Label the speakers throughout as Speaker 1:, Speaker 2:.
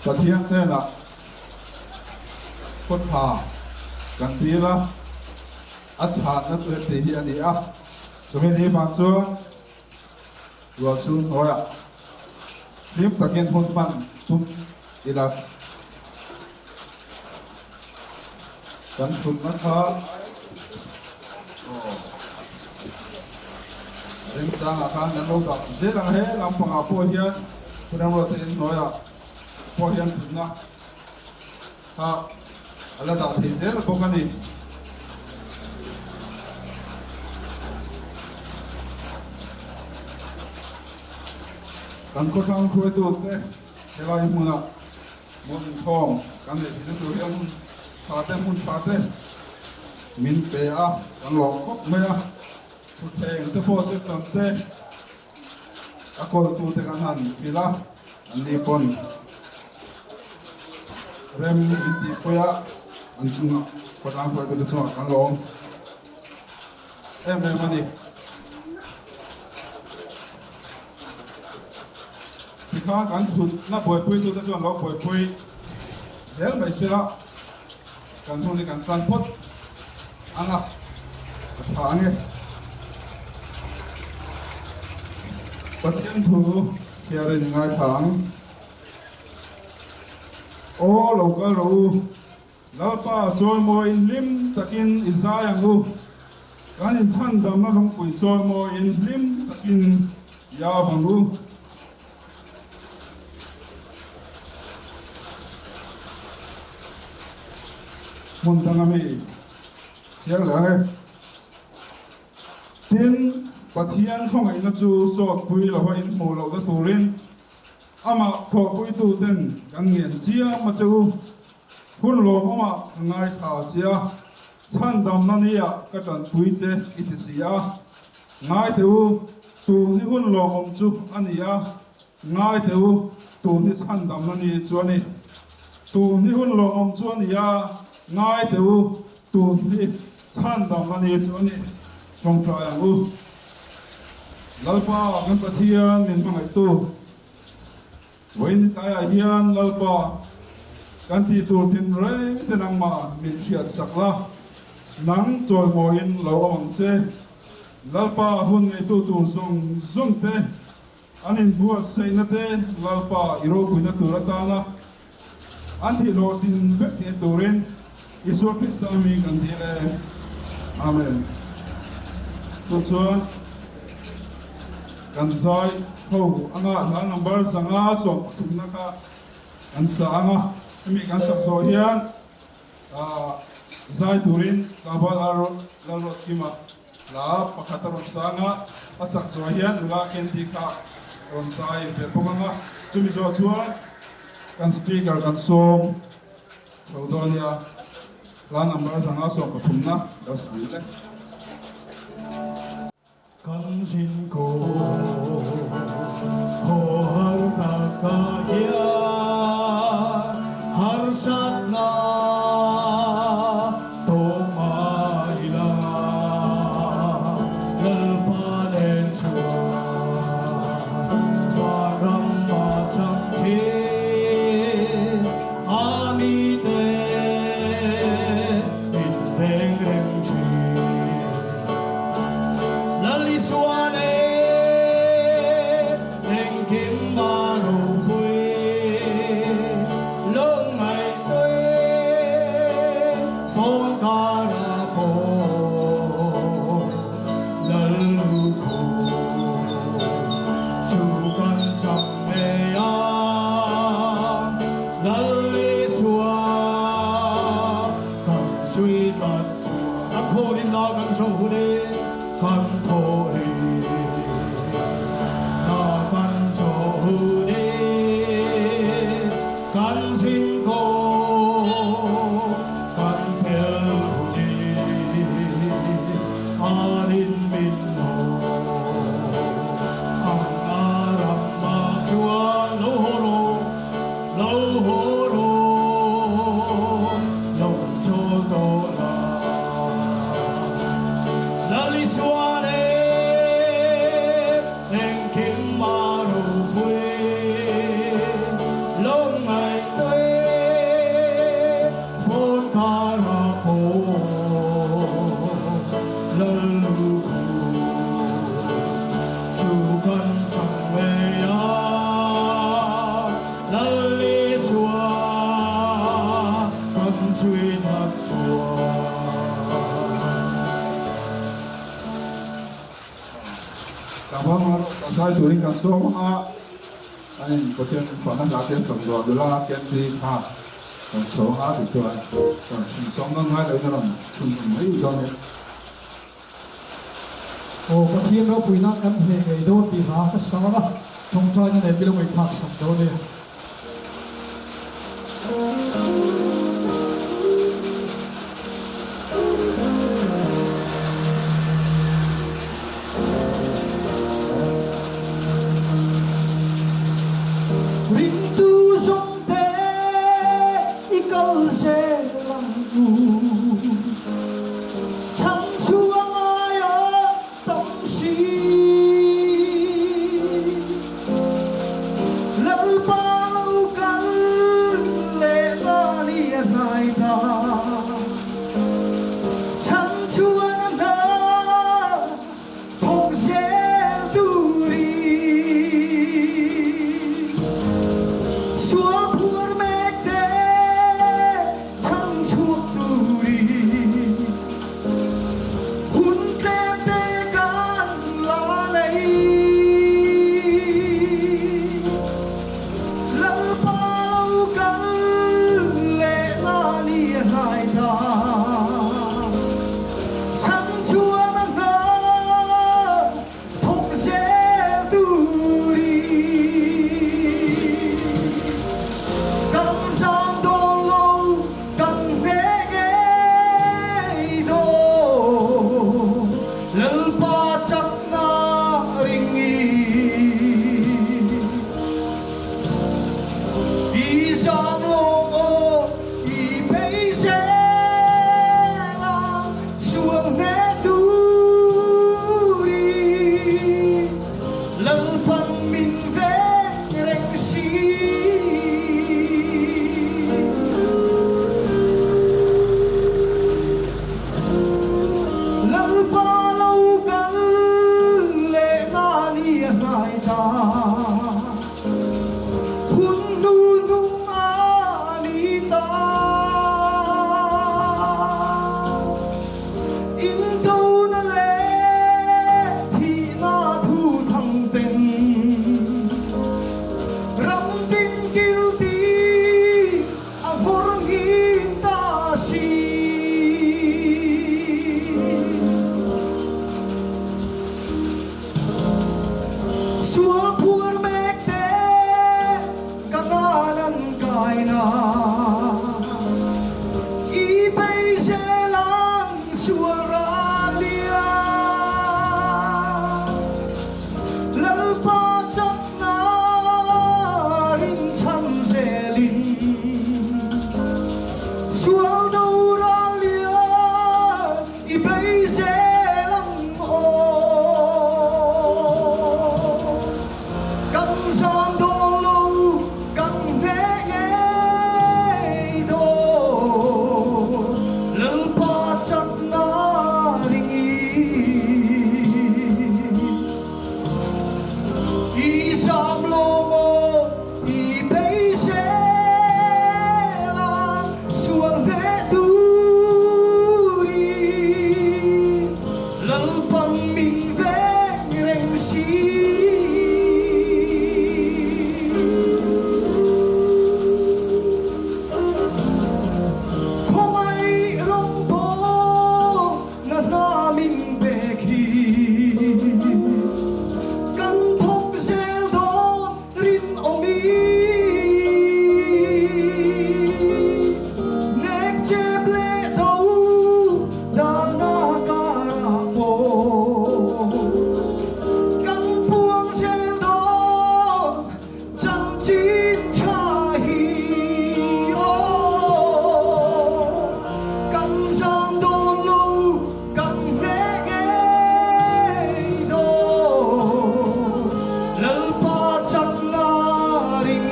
Speaker 1: Và thiên thế là cốt thả gần tí là ắt chán nó chuyện tí hiện đi á chúng mình đi vào chuông vừa xuống rồi ạ liếm ta kiên hôn phận tung đi là gần phút nó thở đến sáng là khăn đến lâu đọc dễ là hết làm phòng áo bôi hiên tôi đang rồi tên nói ạ bôi hiên phút na ha là đã thì dễ là bốc anh đi cần có thằng khuê tụt thế thế là những muna muốn thòng cần để thì tụi em phá thế min pe à cần lọc cốc mày à tụt thế người ta phô sức sống thế ako tụt thế cần hẳn phi la anh đi pon rem binti koya anh chung có thằng khuê cái chung cần lọc em đi thì khá cán thụt na bồi bồi tụt cho nó bồi bồi dễ mấy xe đó cán thụt thì cán phan phốt ăn à thả nghe bắt thiên thủ xe đây những ai thắng ô lâu cái lâu lão ba trôi môi lim takin Isaiah ngu cái nhìn chăn đầm nó không quỳ trôi môi lim takin ya vang ngu muốn tăng ami xe lại tin bắt thiên không ai nó chú sọt bùi là phải mồ lậu ra tù lên ama thọ bùi tù tên gan nghiền chia mà chú hun lom ama ngay thảo chia chan đam na nia cái trận bùi chế ít xia ngay theo tù ni hun lom om chú ania ngay theo tù ni chan đam na nia chú ani tù ni hun lom om chú ania ngay theo tù ni chan đam na nia chú ani trong trái anh lalpa kan pathian min bangai tu voin kaya hian lalpa kan ti tu tin rei tenang ma min fiat sakla nang choi moin lo amang che lalpa hun ngai tu zong zong te anin bua seina te lalpa iro buina tu ratana anti lo tin vek te turin isu pisami kan dile amen tu chuan kan zai ho anga la number zanga so thumna kha kan sa anga mi kan sak so hian zai turin kabal aro lalot kima la pakataron sanga asak so hian ula ken ti kha ron sai pe ponganga chumi zo chuan kan speaker kan som chaudonia la number zanga so thumna das dile
Speaker 2: con xin cô har takaya har sakna to maila lalpanen chua varam ma cham the ami de in ve phôn ca ra bồ lân lưu khổ chú căn chẳng mê á lân lý xua căn suy tật chùa căn thô đi na căn sâu đi căn thô đi na căn sâu đi căn sinh cô căn theo đi arin min mo ang aram ma chua lâu hô lô lâu cho tô la la li xua nè em kim ma ru quê lâu ngày quê phôn ca ra bồ lân lưu khổ chú căn chẳng mê á lân lý xua căn suy thật chùa
Speaker 1: cảm ơn các sai tuổi các số anh có thêm phần năng giá tiền sản xuất đô la kiến thị ha còn số thì cho anh còn chung sống ngân hai đấy nó làm chung mấy cho nên
Speaker 3: o pathian ro puina em he ngei don ti ha ka sanga chong chai ne bilong ai thak sam do ne rin tu song te ikal se lang u chẳng chuông ai ở tâm si lal ba lâu cắn lệ ta liền hai ta chẳng chuông đã thuộc dễ tu đi xua buồn mệt đê chẳng chuông tu đi hun tlem te kan la nei lal pa lâu kan lệ na ni hai ta
Speaker 2: Căn giam đô lâu căn nghe nghe đô lỡ pa chắc na ring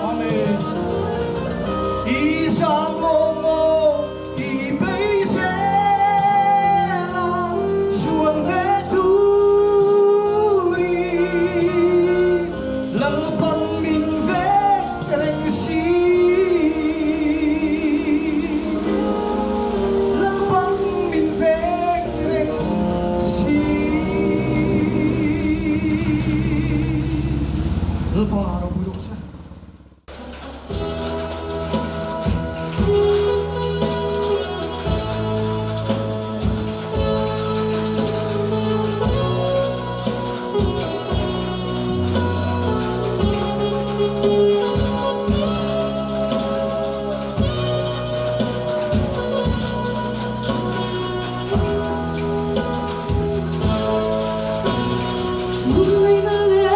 Speaker 2: Amen I sang ngô ngô I bây xe lang chuan nghe tu ri lỡ pan min ve reng si lỡ pan min ve reng si lỡ pa araw bulok sa
Speaker 4: Buhay na le,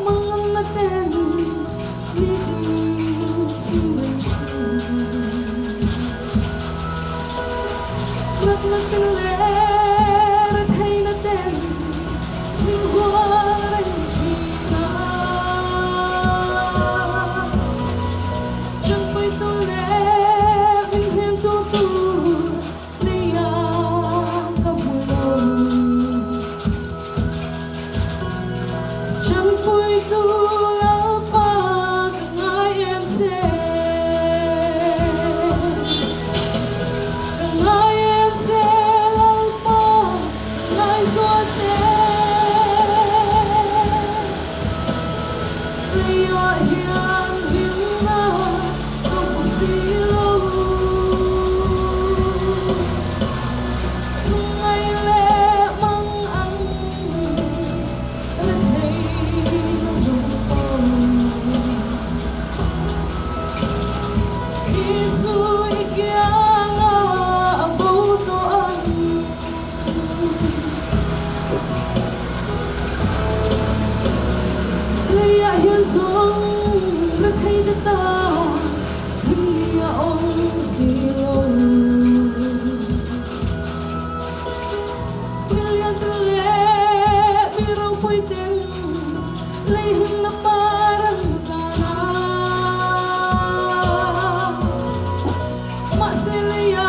Speaker 4: mga natin, ni tingin si Nat natin le, ratay natin, min huwaran china. Diyan po'y tule, min hem tutu, niyang kamulong. Diyan po'y tulal pag ngayon se ngayon se lalpag ngay suat se liya hiyan hina kapusilo ngay le mang ang Isu ikianga ang bautoan Laya yan song ratay data Hindi yaong silong Ngalian tali Biraw po'y ten Layhon na parang tana Masilaya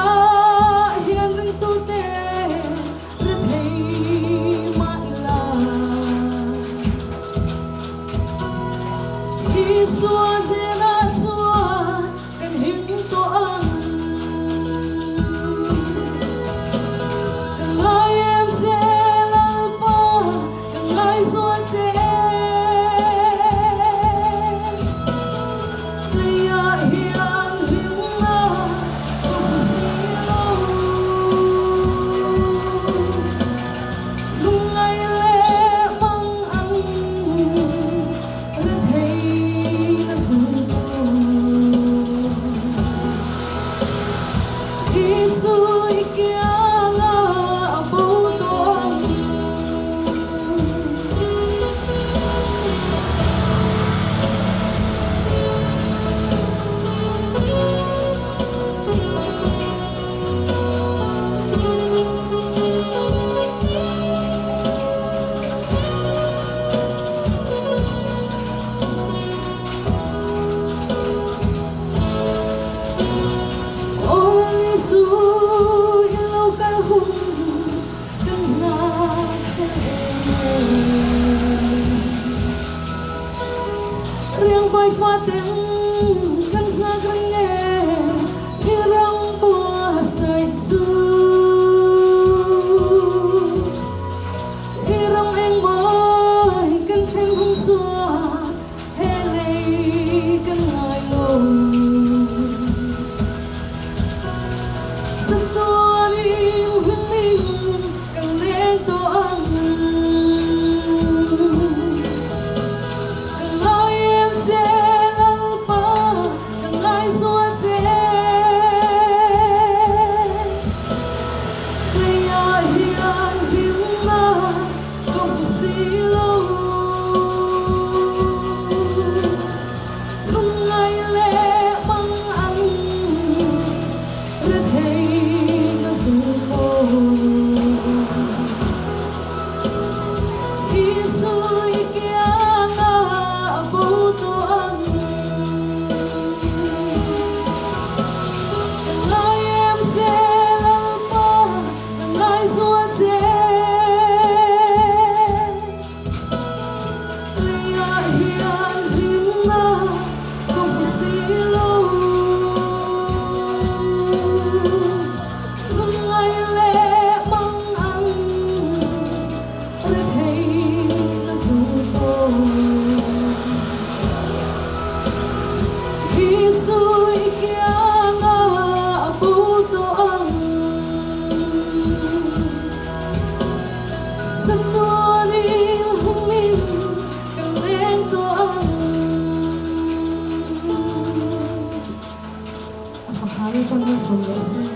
Speaker 4: Hiyan rin tute Ratay maila Isuan din at suan Kan hintoan Kangayan se lalpa Kangay suan se Laya hiyan himna Kapusilo Lungay le mang ang Ratay na suko Isu ikianga ang bautoan Orang isu ilaw Pahami pun solusi.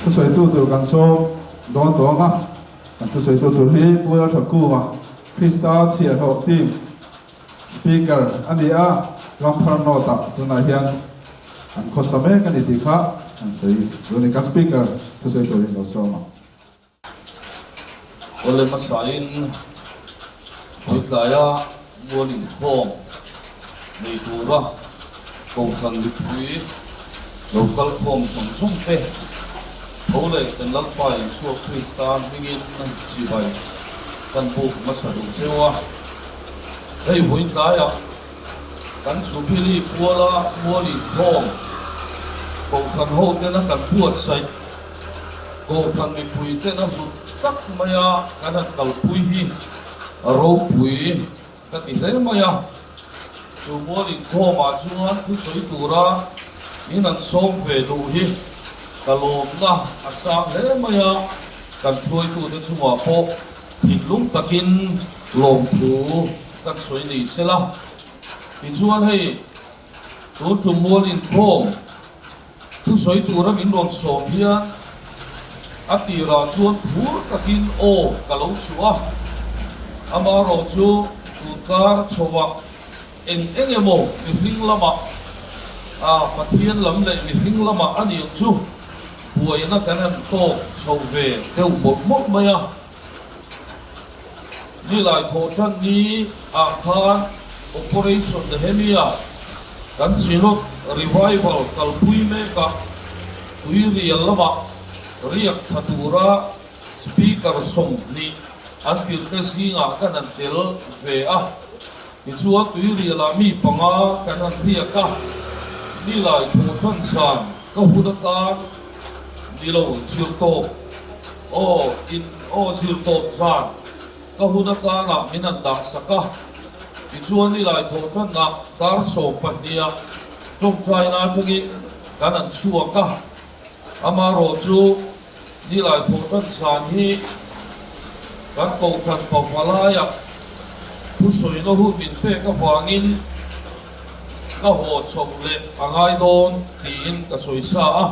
Speaker 1: tu soi tu kan so don ah kan tu soi tu hi pura thaku ma Krista chia ho team speaker ania rampar nota tu na hian an khosame kan ti kha an sei doni ka speaker tu soi tu no so ma
Speaker 5: oleh masain Witlaya Morning Home ni tura kong kan lipui local home song pe oleh kan lalpai suap Krista ingin cibai kan bu masaru cewa hei Witlaya kan supili kuala Morning Home kong kan ho tena kan buat sai kong kan lipui tena tak maya kanan kalpui hi aro pui kan ile maya cuma di koma cuma tu soi tura inan som ve do hi kalau na asa le maya kan soi tu de cuma po thilung takin lom tu kan soi ni sela di chuan hei tu cuma di kom tu soi tura min ron som hian atira chuan phur takin o kalau chua amaro chu tukar chowa engemo mi hing lama pathian lam le mi hing lama ani chu buaina kanan to chove teu bot mok maya ni lai tho chan ni khan operation the hemia kan sinot revival kalpui me ka tuiri lama riak thatura speaker som ni antil ke singa kan antil ve a ti chuan tuiri la mi panga kan an ria ka ni lai tho chan san ka hudaka ni lo sir to o sir to san ka hudaka na minan dak saka ti chuan ni lai tho chan na dar so pania trong china thangin kan an chua ka amaro chu ni lai tho chan san hi kan ko kan pawalaya tu soi no hu min pe ka wangin ka ho chom le angai don tin ka soi sa a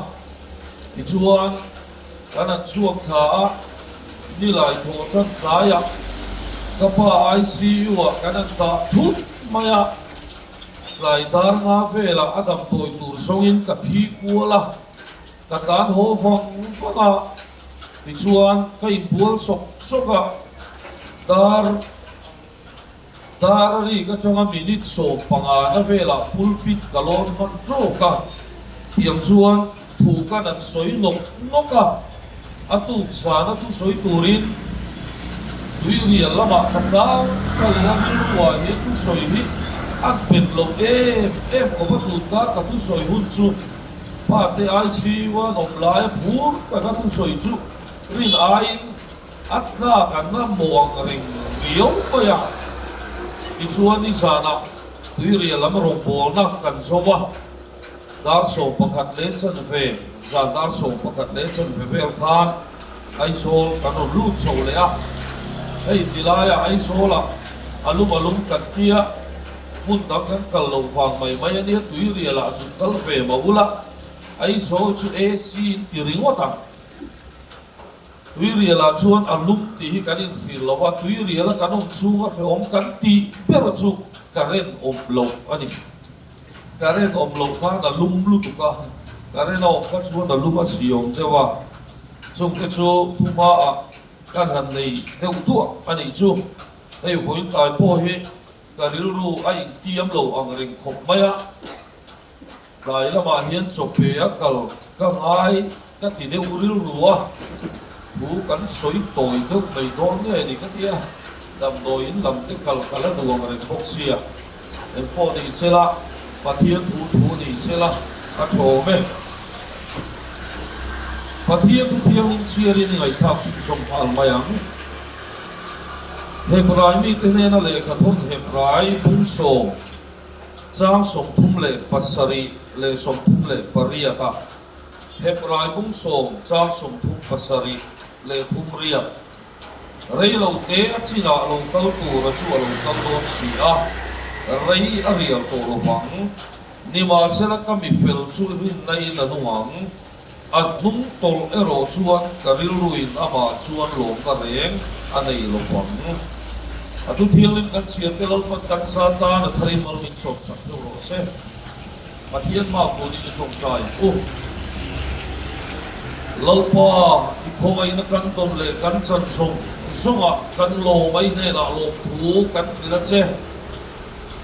Speaker 5: ti chuan kana chuak tha a ni lai tho chan tlaya ka pa ICU a kana ta thut maya lai dar nga vela adam toi tur songin ka phi kuala ka tan ho fanga ti chuan ka imbual soka dar ri ka changa minute so panga na vela pulpit kalon man troka tiang chuan thu ka nan soi noka atu sana tu soi turin tuiri lama kata kalian luwa he tu soi hi at pen lo em ko ba tu ka tu soi hun chu pa te IC wa nom lai pur ka tu soi chu rin ain atla kan na moang ring riyo pa ya ichuan ni sana tuiri lam ro bol na kan sowa dar so pakhat le chan ve sa dar so pakhat le chan ve khan ai so kan lu so le a ei dilaya ai so la alum katia mun da kan kal lo wang mai ani tuiri la sun kal ve maula ai so chu AC ti ringota tuiri la chuan alum ti kanin hilowa tuiri la kanom chunga om kan ti pero chu karen om lo ani karen om lo ka na lum lu tu ka karen o ka chuan na luma siom tewa chung ke chu thuma a kan han nei teu tu ani chu ei voin tai po hi karil ru ai tiam lo ang ring khop maya lai lama hian chope a kal ka ngai ka ti de uril ruwa bu kan soi toi thức mày đón nghe thì cái kia làm đôi làm cái cala đuông rồi boxia em po đi xe la và thiên thủ đi xe la các chỗ mẹ và thiên chia đi ngày tháp chụp sông Al Mayang Hebrai mi cái này là lệ khát hôn Hebrai bung sông trang sông thum lệ pasari lệ sông thum lệ pariata Hebrai bung sông trang sông thum pasari le thum ria rei lo te achina lo kal tu ra chu lo kal do chi a rei arial to lovang ni ma sela kami fel chu rin nei na nuang at nung tol ero chuan karil ruin ama chuan lom ka reng anei lovang atu thianglim kan siam te lalpat kan sa ta na tharin mal min chok chak chu ro se pathian ma ko ni chong chai lalpa i khowai na kan ton le kan chan song songa kan lo mai ne na lo thu kan ni la che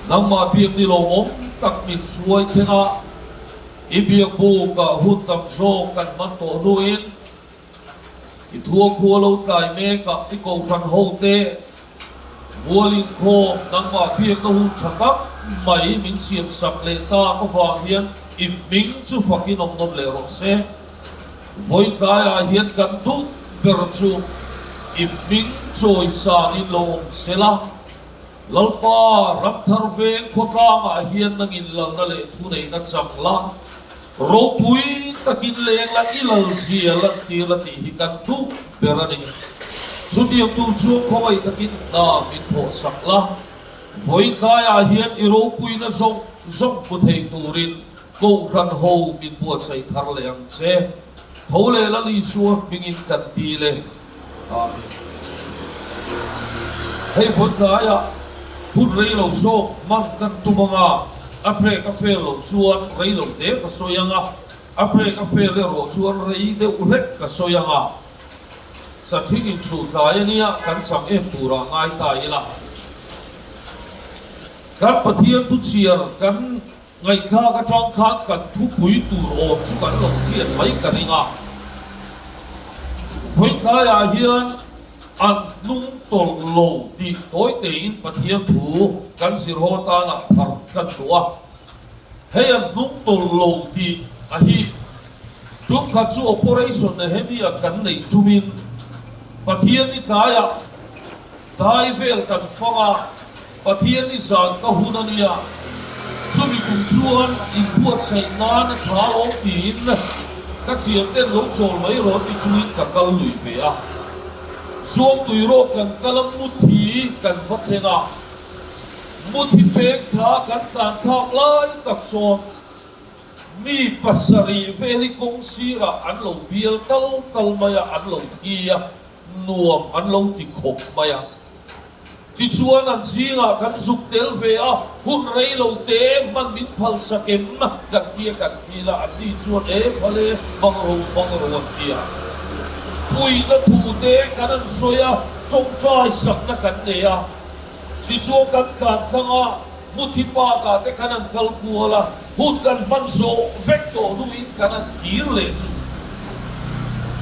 Speaker 5: nang ma piak ni lo mom tak min suai thenga i biak bu ka hut tam so kan man to duin i thua khua lo tlai me ka ti ko kan ho te mualin kho nang ma piak na hu thakak mai min siam sak le ta ko fa hian i ming chu fakin om nom le ro se voi tlai a hian kan tu ber chu i ming choi sa ni lo sela lalpa ram thar ve khotla ma hian nangin lal na le thu nei na changla ro pui takin leng la ilal sia la ti hi kan tu berani chu diam tu chu khowai takin na min pho sakla voi kai a hian i ro pui na zong pu thei turin ko khan ho min pu chai thar leng che thole la li suwa bingin kan ti le amen hei voi kai a hút rei lo so man kan tu manga apre ka fe lo chuan rei lo te ka soyanga apre ka fe le ro chuan rei de urek ka soyanga sa thingin chu tlai ania kan chang em tura ngai ta ila kan pathian tu chiar kan ngai kha ka chong khat kan thu pui tur om chu kan lo hian mai ka ringa voi khai a hian an nung tol lo ti toy te in pathian thu kan sir ho ta na phar kan tua hey an nung tol lo ti a hi chuk kha chu operation na hemia kan nei tumin pathian ni tlaya dai vel kan fanga pathian ni zan ka hunania chumi kum chuan in buat sai na na thalo tin ka tiam ten lo chol mai ro ti chuin ka kal lui ve a suam tui ro kan kalam muthi kan pathenga muthi pek tha kan tlan thak lai tak som mi pasari veli kong sira an lo bial tal maya an lo thia nuam an lo ti khop maya ti chuan an zinga kan zuk tel ve a hun rei lo te man min phal sakem kan ti la an di chuan e phale bang ro tia fui na thu te kan an soya tong chai sak na kan te a ti chuan kan kan thanga muthi pa ka te kan an kal kuala hut kan man so vecto duin kan an kir le chu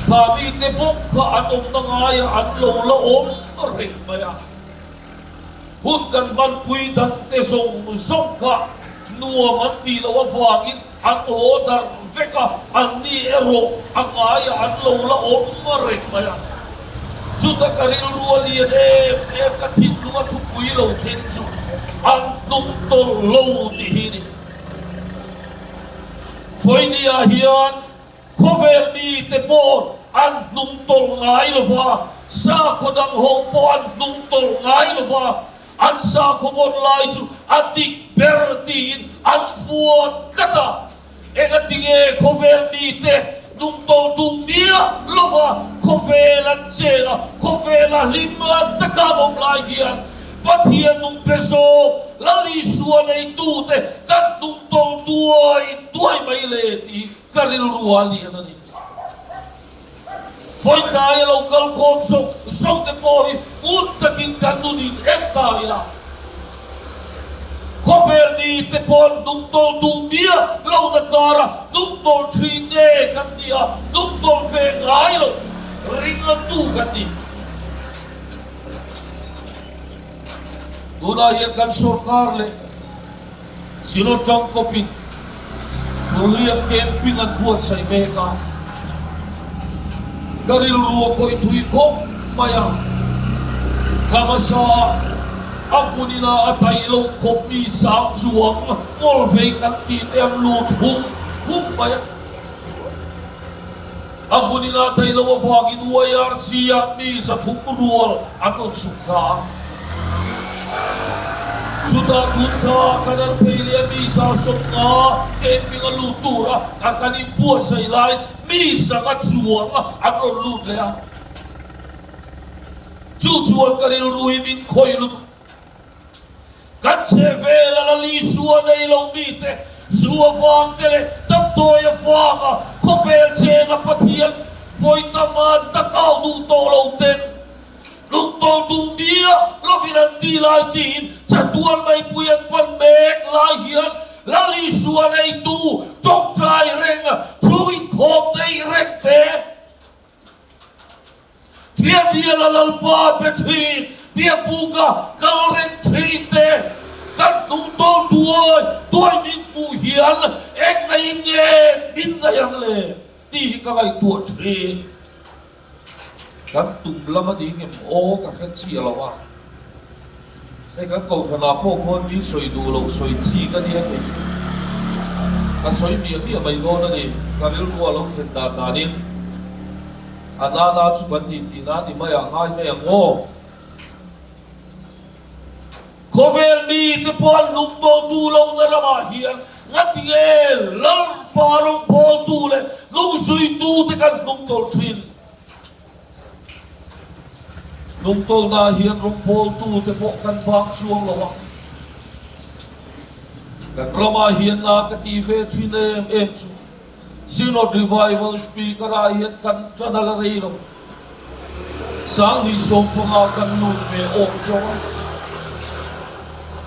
Speaker 5: kami te bok ka an om na ngaya an lo la om reng maya hut kan man pui dan te song ka nuam an ti lo awangin an odar veka an ni ero an ngaya an lo la om reng maya chuta karil ruali e ka thin lunga thu pui lo khen chu an nung tol lo ti hi ni foi ni a hian khovel mi te pon an nung tol ngai lo wa sa khodang ho pon nung tol ngai lo wa an sa khovon lai chu atik bertin an fuon kata e atinge khovel mi te nung tol dung mia lo wa khovel an chela khovel a lima taka bom lai hian pathian nung peso lali sualei tu te kan nung tol tuai mai le ti karil ruali anani foi khai lo kal khom so te poi un takin kanunin enta ila khover ni te pon nung tol tu mia lo na kara nung tol tringe kan dia nung tol fe ngai lo ringa tu kan ni duna hian kan sarkar le sino tang kopin Nuliak camping an buat sai meka garil ruo koi thui kop maya kamasa apunina atai lo kop ni sang chuang ngol ve kan ti tem lut hum maya apunina atai lo wagin wayar siya mi sa thum ruol ano chukha Sudah tunsa kanan pilihan misa sokna kepingan lutura akan imbuat sa ilain misa nga juang ano lutlea. Jujuan karil ruhimin koy lut. Katsevela la lisua na ilaw mite sua fang tele taptoya fanga kopel chena patian foi tamad takaw du tolaw ten. Nung tol dumia lo finanti laitin Tuan may puyan panmek lahian lali suan ay tu tok trai reng chuin kop day rekte fiat dia lalpa between dia buka kalreng trite kan nung tol tuai min puhian ek ngainge min ngayang le ti ka ngay tu trin kan tumlama dingem o ka khatsi alawaไอ้ก็เก่าขนาดพวกคนมีสวยดูเราสวยจีกันเนี่ยไอ้ชุดก็สวยมีอะไรไม่โดนนั่นเองก็เรื่องว่าเราเห็นตานี่อันนั้นชุดวันนี้ที่นั่นนี่ไม่อยากให้ไม่อยากโง่โคเวลมีแต่พอลุกโตดูเราเนี่ยละมาเฮียนงัดเงี้ยลัลปาลงพอดูเลยลุกสวยดูแต่กันลุกโตชินลุงโตนาเฮียนลุงโพลตูแต่พวกกันบางช่วงละวะกันเรามาเฮียนนากตีเวทีเนมเอ็มชูซีโนรีไวเวลสปีกระเฮียนกันจันทร์ละเรื่องสังวิสมพงากันนุ่มเมออกจง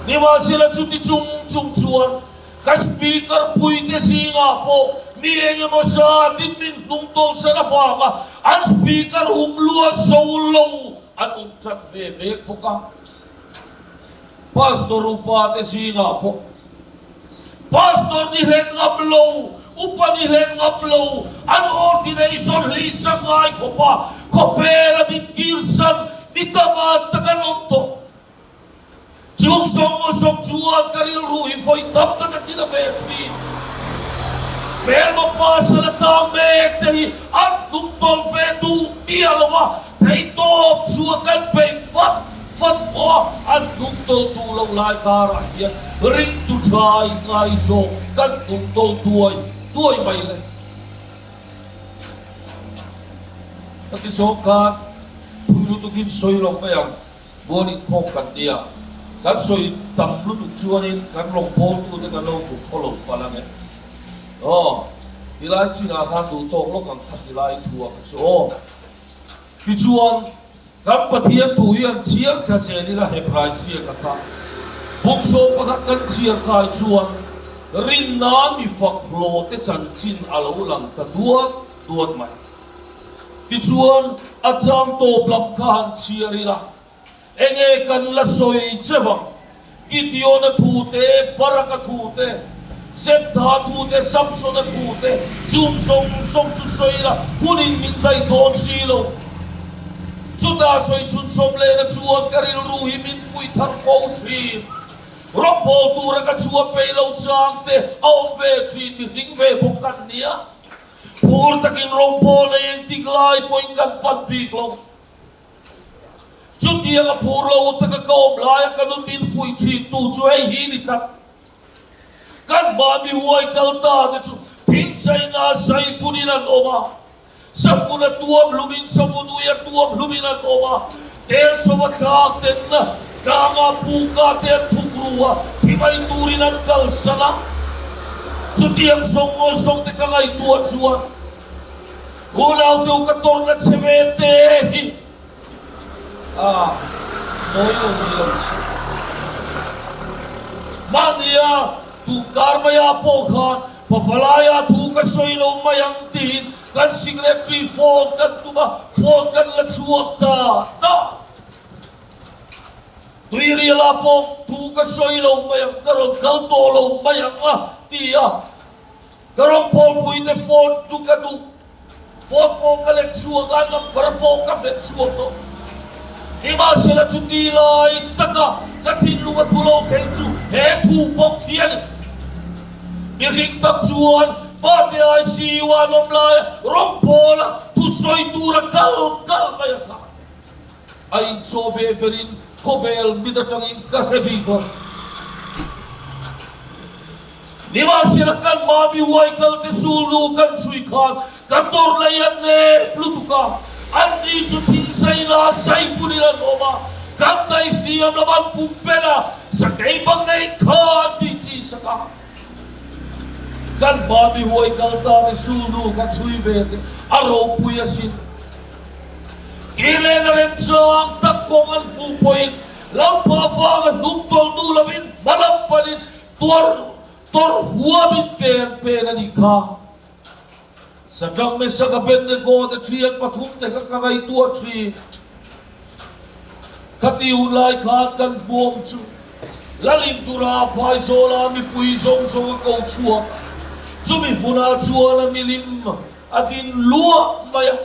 Speaker 5: นี่มาสิละจุดที่จุ่มชวนกันสปีกระปุยเตสิงาโปมีเองมาซาดินมินลุงโตสารฟ้ามาอันสปีกระหุ่มลัวโซโลอันจัดเฟเบกพวกพาสตอร์อุปาเตสิงาพวกพาสตอร์นี่เล่นกับโลอุปนี่เล่นกับโลอันออร์ดิเนชั่นลิสังไงพวกคอเฟลบิดกิร์สันมิตามาตะกันอมโตจุงสองจวนการิลรูฮิฟอยตับตะกันที่ละเวทีเบลมาพาสละตามเมกเตยอันลุงตอลเฟตูมีอะไรวะไอ้โตบชัวกันไปฟัดพออันลุงตอลตูเราลายการะเฮียริงตุชายไงโซกันลุงตอลตัวไม่เลยถ้าที่สองการผู้รู้ตุกินสวยลงไปยังบัวนี่คบกันเดียกันสวยต่ำรู้ตุกชวนนี่กันลงโพลตูแต่กันเราบุกเขาลงไปแล้วไงอ๋อที่ไรจีน่าขันดูโตโลกันขัดที่ไรทัวกันโซ่ที่ชวนกันปะเทียนตุยันเชียร์แค่เสียนี่ละเฮปไรเสียกันท่าบุกโซ่ประกันเชียร์กายชวนรินน้ำมีฝักโลเตจันจินอาลูหลังตะดวดไหมที่ชวนอาจารย์โตปรับการเชียร์ละเองกันละสวยเจ้าวังกิติโอนะทูเตบารักทูเตเซปทาทูเตซัมโซนะทูเตจุงสงจุสวยละคุณอินมินไดโดนซีโลจุดาสวยจุนสมเลนะชวนการิลรูฮิมินฟุยทันโฟทีรบโพตูระกันชวนไปเราจางเตเอาเวทีมีริงเวพวกกันเนี้ยพูดตะกินรบโพเลยติกลายปอยกันปัดปีกลงจุดที่ยังพูดเราตะกะกอมลายกันนุ่นมินฟุยทีตูช่วยฮีนิจักกันบามีหวยกัลตาเดจุทิ้งใส่นาใส่ปุนินันออกมาสับฟุนตัวลุมินสับฟุนุยตัวลุมินันออกมาเตลสวัสดิ์เต็นนะจางาปูกาเตลทุกรัวที่ไม่ตูรินันกัลสนะจุดที่ยังส่งแต่กังไอตัวชวนกูเล่าดูกระตุ้นและเชเวเตหิน้อยลงสิมันเนี่ยtu karmaya pokhan pafalaya tu ka soilo mayang tin kan secretary phone kan tuma phone kan la chuota ta tu irila pok tu ka soilo mayang karon kal tolo mayang tia karon pol puite phone tu ka tu phone po ka le chuota ngam par po ka le chuota ima sila chundila itaka katin lunga tulo kenchu he tu pok hian miring tak chuan pate ai siwa lom lai rong pola tu soi tura kal maya ka ai chobe perin kovel mita changin ka hebi ko ni ma sila kan mami huay kal te sulu kan sui khan kator layan ne plutuka andi chuti sai la sai punila noma kan tai fiam laban pumpela sa kaibang nei khan ti chi saka kan mami huay kal ta te sulu kan sui vete aro puya sin kile na rem chang tak kong an pupoin lau pa fa nung tol du lavin malapalin tor huamit ke an pe na ni kha sadang me saka bende go the tree at pathum te ka kai tua tree kati ulai kha kan bom chu lalim tura pai sola mi pui song song ko chua chumi muna chua la milim atin lua maya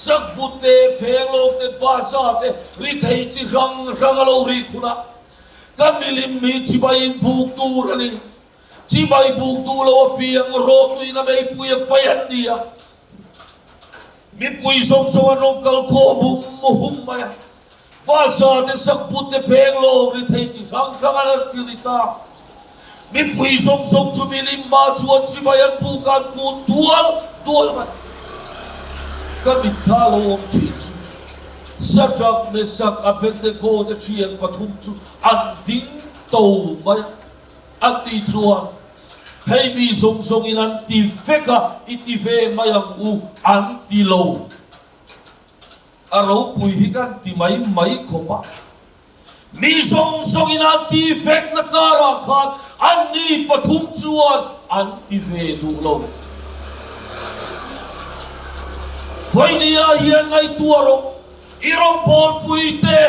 Speaker 5: sak putte phelo te pasa te ri thei chi rang lo ri khuna kamilim mi chi bai buk tu rani chi bai buk tu lo piang ro tu ina mai pui payan dia mi pui song song anong kal kho bum hum maya pasa te sak putte phelo ri thei chi rang la tirita mi pui song song chu milim ma chuan chi bai an pu kan ku tual ma kami thalo om chi chu Sadrak mesak Abednego the chiang pathum chu anting to maya anti chuan hei mi song song in anti feka iti ve mayang u anti lo aro pui hikan ti mai khopa mi song song in anti fek na kara khan anni pathum chuan anti ve du lo Foinia hian ngai tuaro irong pol puite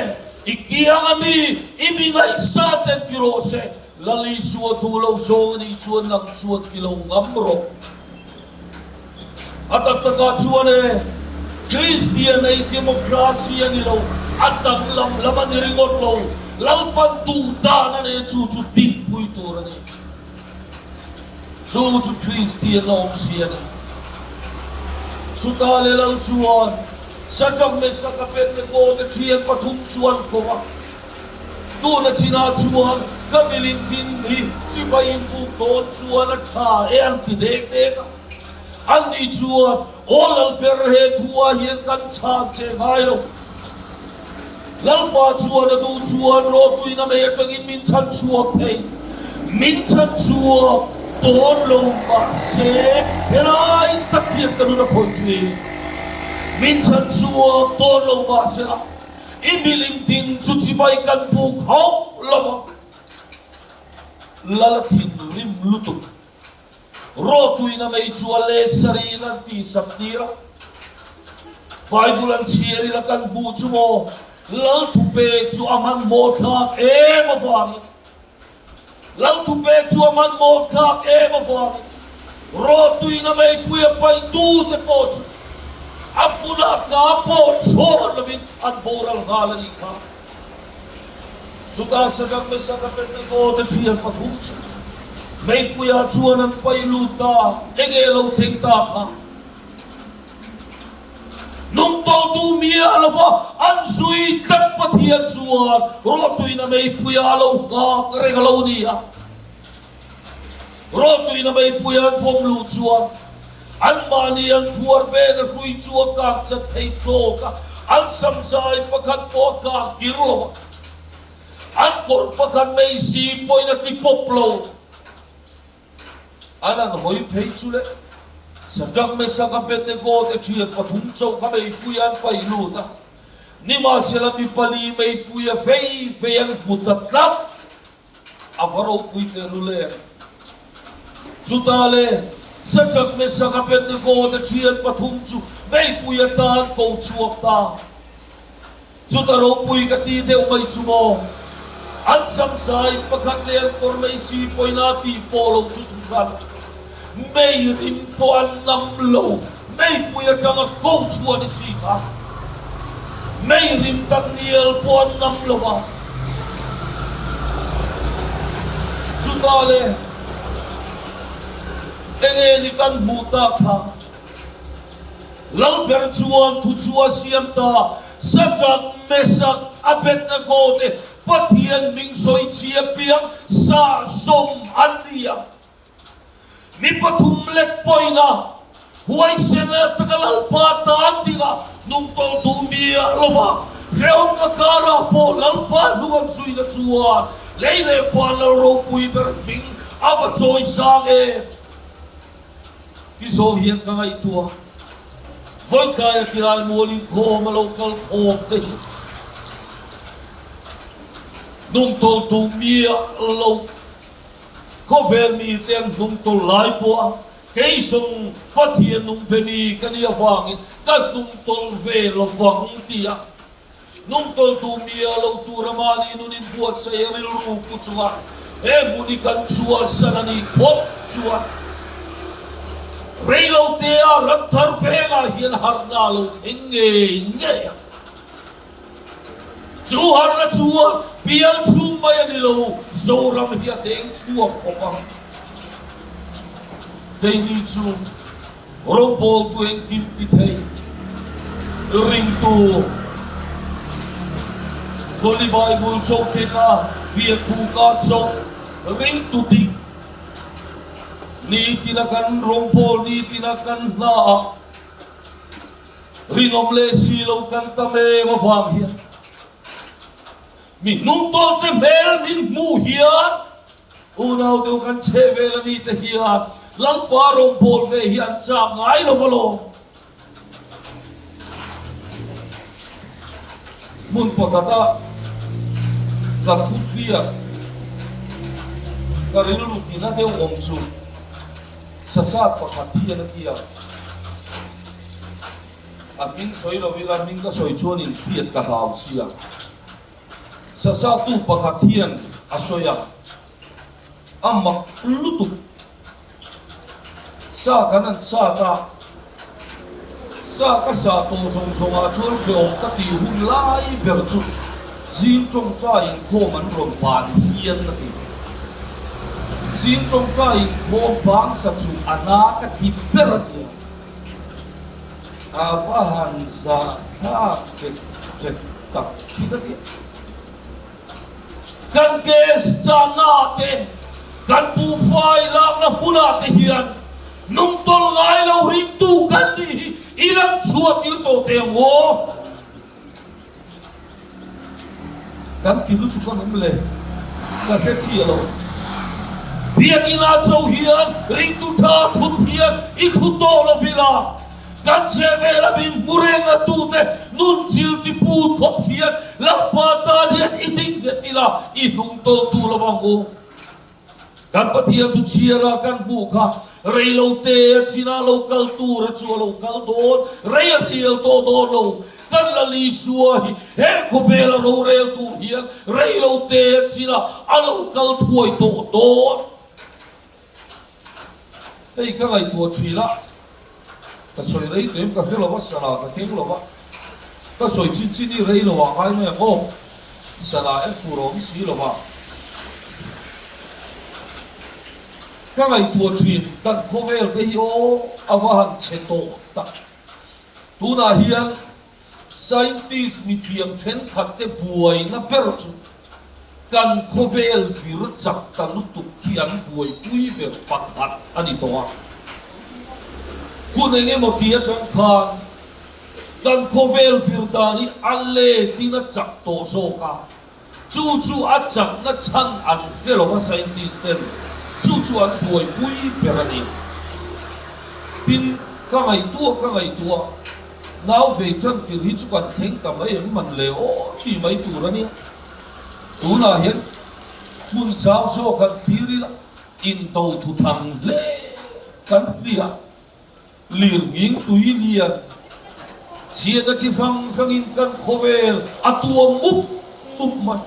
Speaker 5: ikiang ami imingai sa ten kirose lali suwa tulaw so ni chuan lang chuan kilaw ngamro atataka chuan Christian ay demokrasya nilaw atang laman iringot law lalpan tuta na ne chuchu tin puitura ne chuchu Christian na siya ne sutale lang chuan Sadrak me saka Abednego the chiang pathum chuan koma tu na china chuan kamilin tin ni chibain pu ton chuan a tha el ti dek dek anni chuan olal per he thua hian kan cha che vai lo lalpa chuan du chuan ro tu ina me atangin min chan chuak thei min chan chuak ton lo ma se helai takhiat kanu na khoi chui min chan chua ton lo ba sela imiling tin chu chi bai kan pu khau lova lala thin rim lutu ro tu ina mai chua le sari na ti saptira Bible an chieri la kan bu chu mo lal tu pe chu aman mo thak e ma wari lal tu pe chu aman mo thak e ma wari ro tu ina mai pu ya pai tu te po chu Apuna ka po chor lovin at boral halani ka. Suka Sadrak me saka Abednego the chiang pathum chu. May puya chuan ang pailuta engelo thengta ka. Nung tol tu mia alava ansui tat pathia chuan rotu ina may puya lo ka regalo niya. Rotu ina may puya fom lu chuan an mani an puar be na hui chua ka chat thei tro ka an samsai pakhat po ka kirlo an kor pakhat mei si poina ti poplo anan hoi phei chule Sadrak me saka Abednego the chiang pathum chau ka mei puyan pai lu ta ni ma sela mi pali mei puya fei an putatlat avaro puite rule chutale Sadrak me saka Abednego the chiang pathum chu mei puya tan ko chuak ta chutaro pui ka ti deu mai chu mo an samsai pakhat le an kor mei si poina ti polo chu thran mei rim po an nam lo mei puya tanga ko chuan si ka mei rim tak niel po an nam lo ba chutale enge ni kan buta kha lal ber chuan thu chua siam ta Sadrak mesak Abednego te pathian ming soi chia piang sa som andia mi pathum let poina huai sena takalal pata tinga nung tol tumia lova reon ngakara po lalpa nuang suina chuan leile fana ro pui ber bing ava choi sange kiso hian ka ngai tua voi kaya kirai molin ko malokal ko te nung tol tumia lo ko vel mi ten nung tol lai po cái sông phát hiện nung beni cái đi vàng các nung tol về lo vàng tia nung tol tu mia lo tu ramani nunin buat saya rilu kucua muni kan chua sanani pop chua rei lo tia ram thar ve nga hian har na lo nge nge chu har na chua pial chu mai ani lo zo ram hian teng chua khopang đây đi chung rong bol tueng kim ti thei ring tu Holy Bible cho te ka pia ku ka cho ring tu ti ni tinakan rong bol ni tinakan na ringom le si lo kan ta me ma fam hian min nung tol te mel min mu hian unaw deu kan cheve la ni te hian lalpa rong bol ve hian cha ngai lo bolo mun pakata ka thutria ka rilu tina deu om chu sasat pakathian kia amin soi lo vila min ka soi chuan in piat ka hau sia sasa tu pakathian asoya amma lutu sa kanan sa ka sa to song song a chuan pe om ka ti hun lai ber chu zin trong cha in ko man rom pan hian na ti zin trong cha in ko bang sa chu ana ka ti ber ti ava han sa tha ke tak ti da ti kan kes cha na te kan bu fai lak na pula te hian nung tol ngai lo ring tu kan ni ilang chuat il to te ngo kan ti lu tu kon mle ka he chi lo biang ina chau hian ring tu tha thut hian I thu to lo vila kan che vela bin murenga tu te nun chil ti pu thop hian la pa ta hian I ding vetila I nung tol tu lo bango kan pathia tu chiara kan bu kha rei lo te china local tour chu local don rei real to don lo kan la li suai he ko vela lo real tu hian rei lo te china a local thuai to don ei ka ngai tu thila ka soi rei tem ka helo wa sala ka keng lo wa ka soi chin chin ni rei lo wa ngai me ko sala e purom si lo wa ka ngai tu thin kan khovel ke hi o awahan cheto ta tuna hian scientist mi thiam then khat te buai na per chu kan khovel vir chak ta lu tu khian buai pui ber pakhat ani to kunenge mo tia chang khan kan khovel vir dani alle tina chak to so ka chu a chak na chan an helo wa scientist ten chu an buai pui perani pin ka ngai tua now ve chan tir hi chu kan theng ta mai man le o ti mai tu rani tu na hian mun sao so kan thiri la in to thu thang le kan ria lir nging tui lian chia na chi phang in kan khovel atua mup man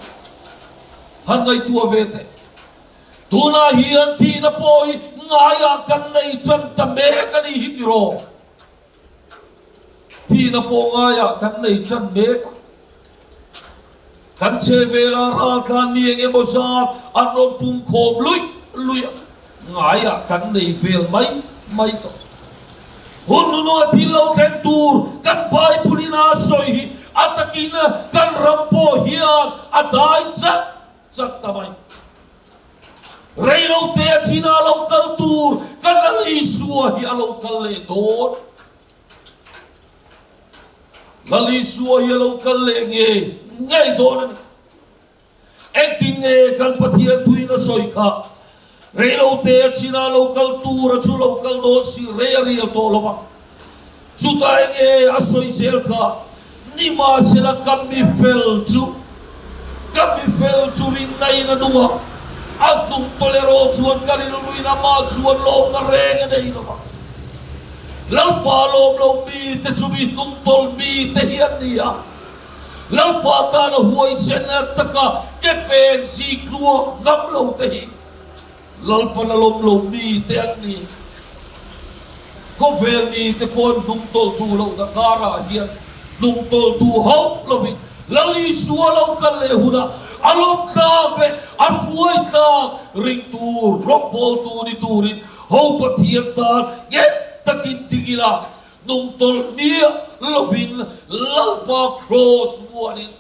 Speaker 5: han ngai tua ve te tuna hian thi na poi ngaya kan nei chan ta me kan hi tiro thi na po ngaya kan nei chan me kan che vela ra kan ni nge mo sa anon pum khom lui ngaya kan nei vel mai to hun no thi lo ten tur kan bai pulina soi atakina kan rampo hian adai chat tamai rei lo te china local tour kan la lali sua hi alo kalle don lali sua hi alo kalle ngai don ekin nge kan pathian tuina soika relo te china local tour chu local do si real to lova chutai nge asoi selka nima sela kami fel chu rin nai na duwa adung tolero chuan karil luina ma chuan lom na renga nei lova lalpa lom lo mi te chumi nung tol mi te hian nia lalpa ta na huai sena taka kepen si kluo ngam lo te hi lalpa na lom lo mi te an ni ko vel mi te pon nung tol tu lo na kara hian nung tol tu hau lo vi lali suwa lo kan le huna alom tak le afuai tak ring tu rock ball tu ni turin ho pathian tan get takin tigila nung tol mia lovin lalpa cross muanin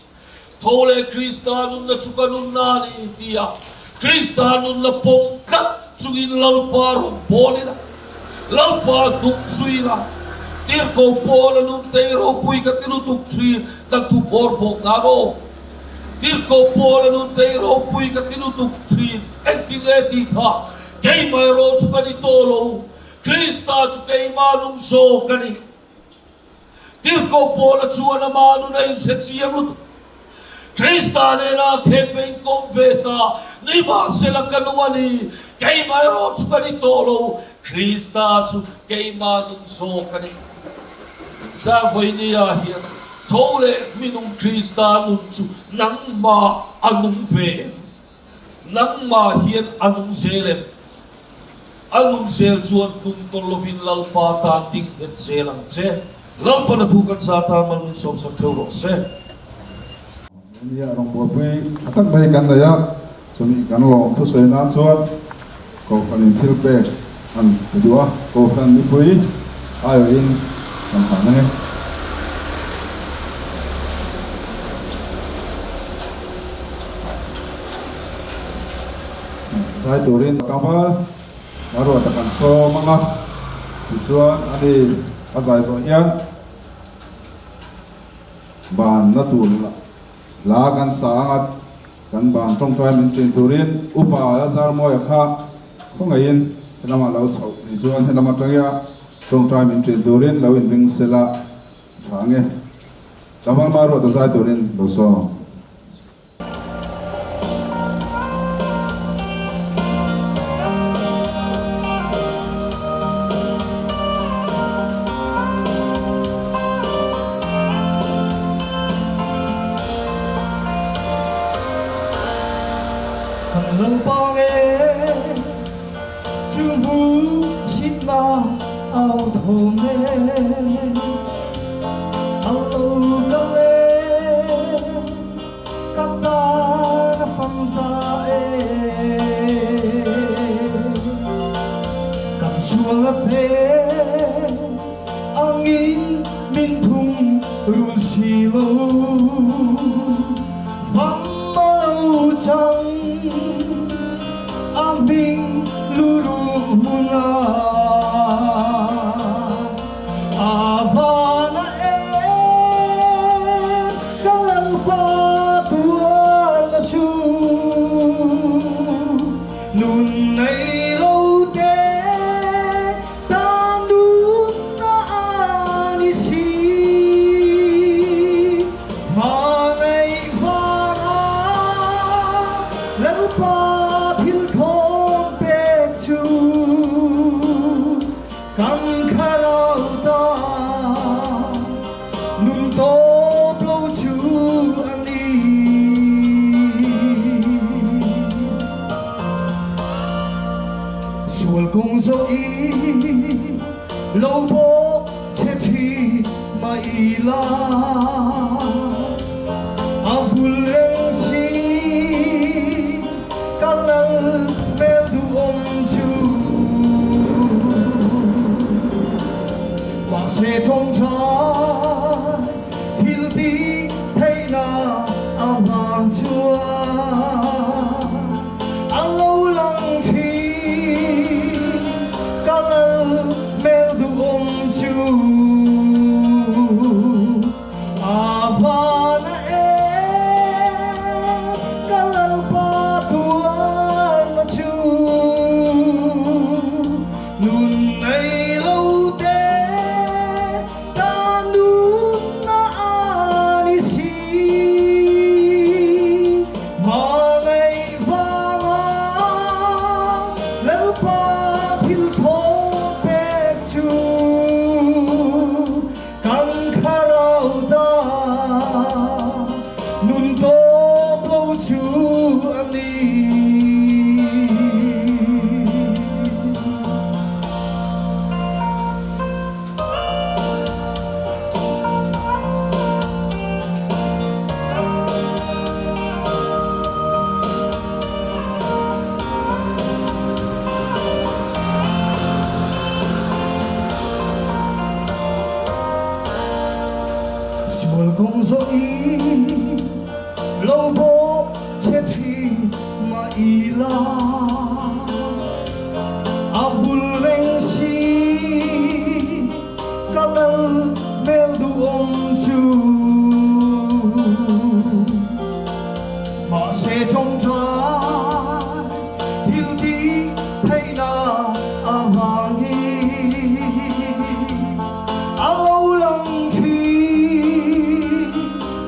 Speaker 5: thole kristanun na chukanun nani tia kristanun na pongkat chungin lalpa rombolina lalpa nung suila tirko pola nung teiro pui katilutuk chin dan tu borbok nano tirko pola nung teiro pui katilutuk chin eting etika kay mayro chukani tolo Krista chukay manung so kani tirko pola chuana manu na insetsiyang luto Krista nena kepeng konveta ni masela kanuani kay mayro chukani tolo Krista chukay manung so kani sa voi niya hiyan thole minung Krista nunchu nang ma anung ve nang ma hiyan anung selem anung sel chuan nung tolovin lalpa tanting et selang che lalpa na tukat sa tamal min som sa teuro se
Speaker 1: Ini orang buat atak baik kan daya sumi kan lo tu saya nak cuat kau kan intil pe an kedua kau kan dipui ayo in kan mana saya turin kapal baru atakan so mga tujuan adi asai so yan ban natul la kan sangat kan ban trong trai min trin turin upa azar mo ya kha ko ngain nama lau chau ni chuan nama taya trong trai min trin turin lawin ring sela thange kamal maru ta sai turin lo so
Speaker 2: Nang pange chumu sitna au thome allo kale kata na famta kam suang pe angin min thung run silo pham mau chang aming luru muna avana kalan patuan na su nun nay lâu te tanun na anisi mangai vana lalpa sual kung zoi lâu bố che phi mai la avul reng si kalal mel du om chu ma se trong cha thil ti thay na avang chua alo lang thi kalal mel du chu avana kalal patuan chu nun nei lo te ta nun na ani si ma nei vanga lal pa thil tho pe chu kan kharau da nun to plo chu ani Simol kong zo i lobo chethi ma ila avul reng si kalal mel du chu ma se trong tra thil di thai na avangi alo lang thi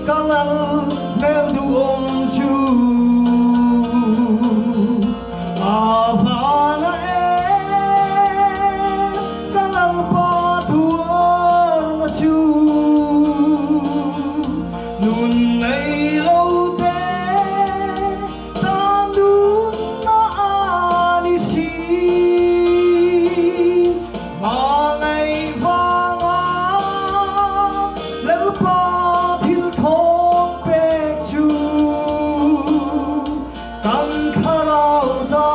Speaker 2: kalal mel du chu avana kalal patuan chu nun nei lo te ta nun na ani si ma ngai vanga lel pa thil thong pek chu kan kharau da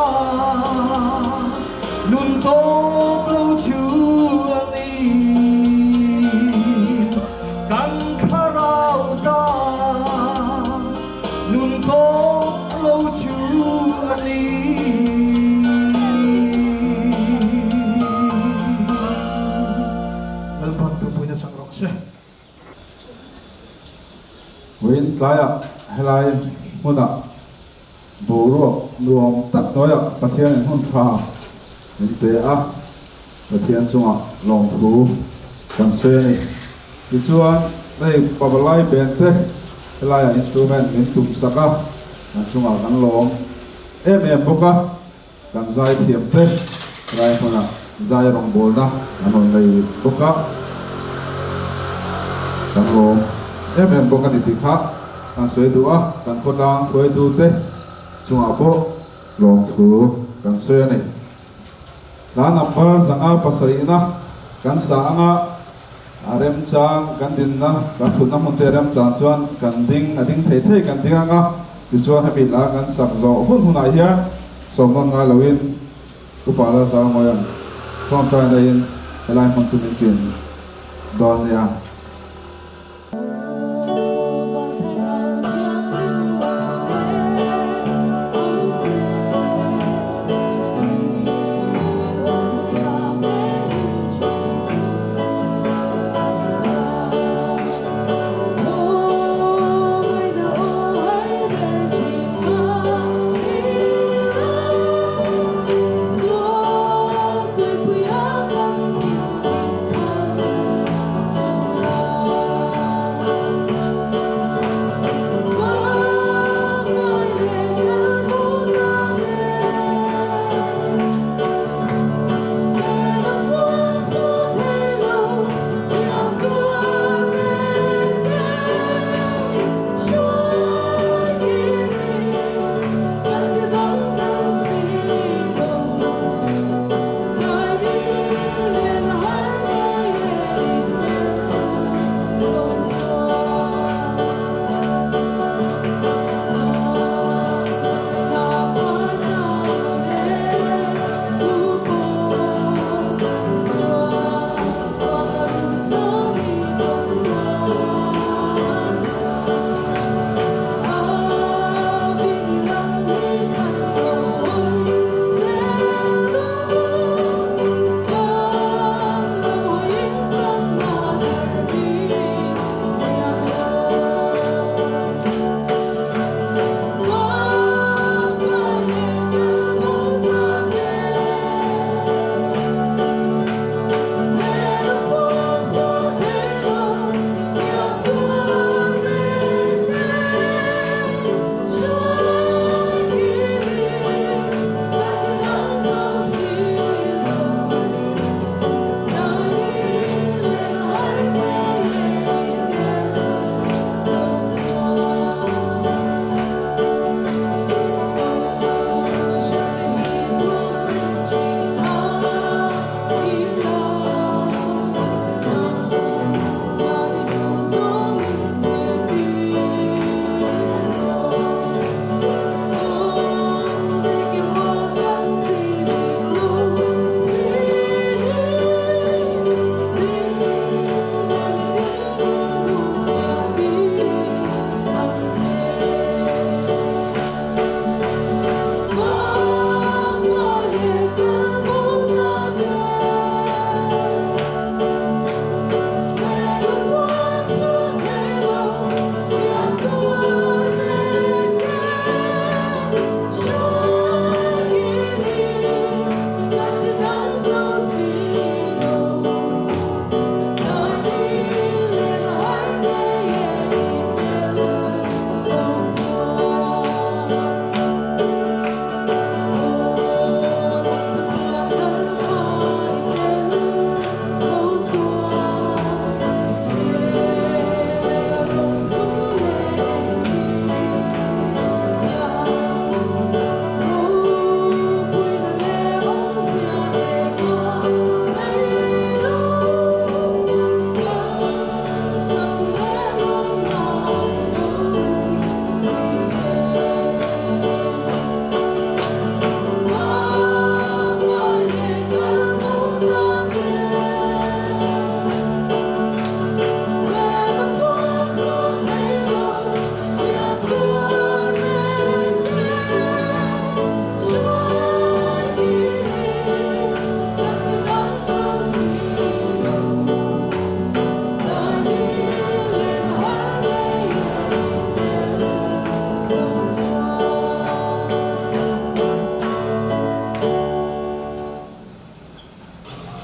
Speaker 2: nun to plo chu ani kan kharau da nun to plo chu ani
Speaker 3: Melpan pupuina sang rok se.
Speaker 1: Win tlaya helai muna buru nuam tak toya pathian hun pha in te a pathian chunga long thu kan se ni ti chuan nei pabalai ben te helai instrument in tum saka kan chunga kan long em boka kan zai thiam te rai hona zai rong bol na kan on nei boka kan long em boka ni ti kha kan soi du a kan khotang khoi du te chunga po long thu kan se ni la number zanga pasaina kan sa anga arem chang kan din na kan thun na mun te rem chan chuan kan ding ading thei thei kan ding anga ti chuan happy la kan sak zo hun huna hian somon nga lawin upala sa ngoyan kom ta na in helai mon chu min tin don ya
Speaker 4: So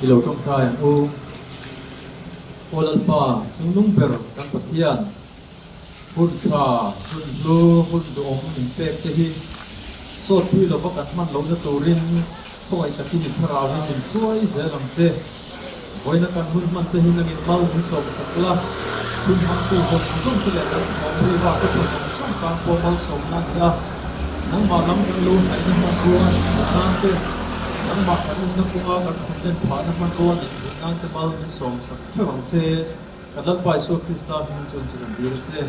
Speaker 3: ilo tong krai an u olal pa chung nung ber kan pathian hun kha hun lu hun do om in pek te hi sot pui lo kan man lo na turin khoi takin thara hi min khoi se lam che voina kan hun man te hin ngin mal ni som sakla hun man tu som te le kan mo ri wa ko som kan po mal som na ya nang ma lam kan lu ai ni ma ko nan te nang ma kan na ko ga kan ten pha na man ko ni nan te mal ni som sak thawang che kan lak pai so krista hin chon chu kan dir che